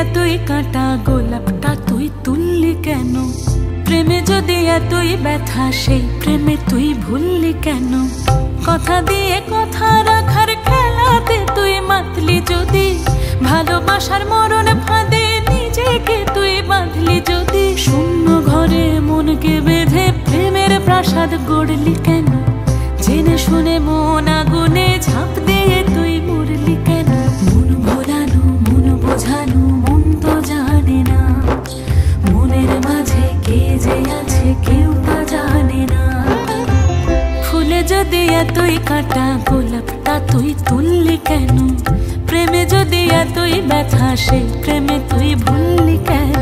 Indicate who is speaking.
Speaker 1: এতই কাঁটা গোলাপটা তুই তুললি কেন? প্রেমে যদি এতই ব্যথা সেই প্রেমে তুই ভুললি কেন? কথা দিয়ে কথা রাখার খেলাতে তুই মাতলি যদি, ভালোবাসার মরণ ফাঁদে নিজেকে তুই বাঁধলি যদি। শূন্য ঘরে মনকে বেঁধে প্রেমের প্রাসাদ গড়লি কেন? জেনে শুনে মন আগুনে ঝাঁপ দিয়ে তুই মরলি কেন? মন ভোলানো মন বোঝানো মন তো জানে না, মনের মাঝে কে যে আছে কেউ তা জানে না। ফুলে যদি এতই কাঁটা গোলাপটা তুই তুললি কেন? প্রেমে যদি এতই ব্যথা সেই প্রেমে তুই ভুললি কেন?